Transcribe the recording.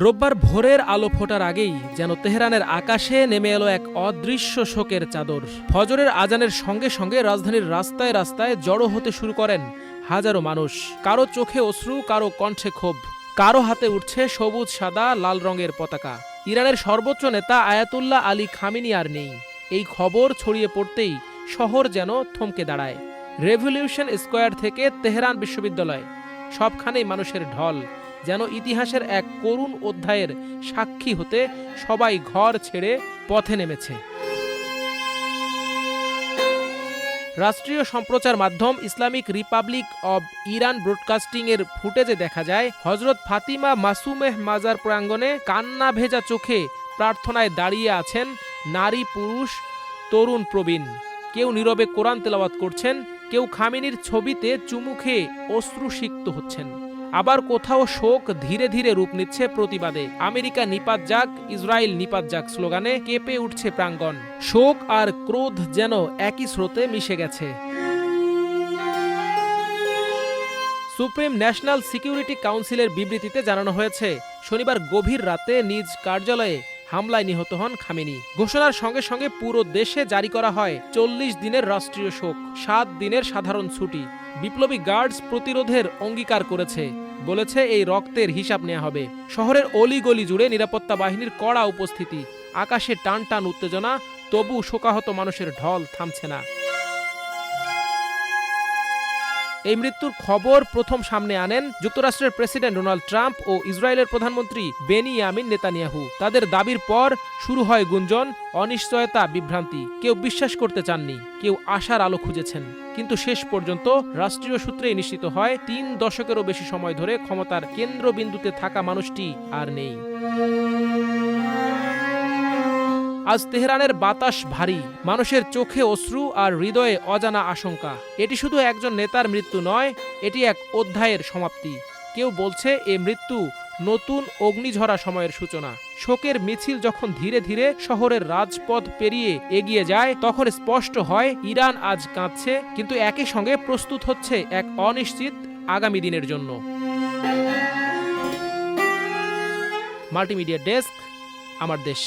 রোববার ভোরের আলো ফোটার আগেই যেন তেহরানের আকাশে নেমে এলো এক অদৃশ্য শোকের চাদর। ফজরের আজানের সঙ্গে সঙ্গে রাজধানীর রাস্তায় রাস্তায় জড়ো হতে শুরু করেন হাজারো মানুষ। কারো চোখে অশ্রু, কারো কণ্ঠে ক্ষোভ, কারো হাতে উঠছে সবুজ সাদা লাল রঙের পতাকা। ইরানের সর্বোচ্চ নেতা আয়াতুল্লাহ আলী খামেনি আর নেই। এই খবর ছড়িয়ে পড়তেই শহর যেন থমকে দাঁড়ায়। রেভলিউশন স্কোয়ার থেকে তেহরান বিশ্ববিদ্যালয়, সবখানেই মানুষের ঢল। যেন ইতিহাসের এক করুণ অধ্যায়ের সাক্ষী হতে সবাই ঘর ছেড়ে পথে নেমেছে। রাষ্ট্রীয় সম্প্রচার মাধ্যম Islamic Republic of Iran broadcasting এর ফুটেজে দেখা যায় হজরত ফাতিমা মাসুমেহ মাজার প্রাঙ্গণে কান্না ভেজা চোখে প্রার্থনায় দাঁড়িয়ে আছেন নারী, পুরুষ, তরুণ, প্রবীণ। কেউ নীরবে কোরআন তেলাওয়াত করছেন, কেউ খামেনির ছবিতে চুমু খেয়ে অশ্রুসিক্ত হচ্ছেন। আবার কোথাও শোক ধীরে ধীরে রূপ নিচ্ছে প্রতিবাদে। আমেরিকা নিপাত যাক, ইসরায়েল নিপাত যাক স্লোগানে কেঁপে উঠছে প্রাঙ্গণ। শোক আর ক্রোধ যেন একই স্রোতে মিশে গেছে। সুপ্রিম ন্যাশনাল সিকিউরিটি কাউন্সিলের বিবৃতিতে জানানো হয়েছে, শনিবার গভীর রাতে নিজ কার্যালয়ে হামলায় নিহত হন খামেনি। ঘোষণার সঙ্গে সঙ্গে পুরো দেশে জারি করা হয় 40 দিনের রাষ্ট্রীয় শোক, 7 দিনের সাধারণ ছুটি। বিপ্লবী গার্ডস প্রতিরোধের অঙ্গীকার করেছে, বলেছে এই রক্তের হিসাব নেওয়া হবে। শহরের অলিগলি জুড়ে নিরাপত্তা বাহিনীর কড়া উপস্থিতি, আকাশে টান টান উত্তেজনা, তবু শোকাহত মানুষের ঢল থামছে না। এই মৃত্যুর খবর প্রথম সামনে আনেন যুক্তরাষ্ট্রের প্রেসিডেন্ট ডোনাল্ড ট্রাম্প ও ইসরায়েলের প্রধানমন্ত্রী বেনিয়ামিন নেতানিয়াহু। তাদের দাবির পর শুরু হয় গুঞ্জন, অনিশ্চয়তা, বিভ্রান্তি। কেউ বিশ্বাস করতে চাননি, কেউ আশার আলো খুঁজেছেন। কিন্তু শেষ পর্যন্ত রাষ্ট্রীয় সূত্রেই নিশ্চিত হয় 3 দশকেরও বেশি সময় ধরে ক্ষমতার কেন্দ্রবিন্দুতে থাকা মানুষটি আর নেই। আজ তেহরানের বাতাস ভারী, মানুষের চোখে অশ্রু আর হৃদয়ে অজানা আশঙ্কা। এটি শুধু একজন নেতার মৃত্যু নয়, এটি এক অধ্যায়ের সমাপ্তি। কেউ বলছে এ মৃত্যু নতুন অগ্নিঝরা সময়ের সূচনা। শোকের মিছিল যখন ধীরে ধীরে শহরের রাজপথ পেরিয়ে এগিয়ে যায়, তখন স্পষ্ট হয় ইরান আজ কাঁদছে, কিন্তু একই সঙ্গে প্রস্তুত হচ্ছে এক অনিশ্চিত আগামী দিনের জন্য। মাল্টিমিডিয়া ডেস্ক, আমার দেশ।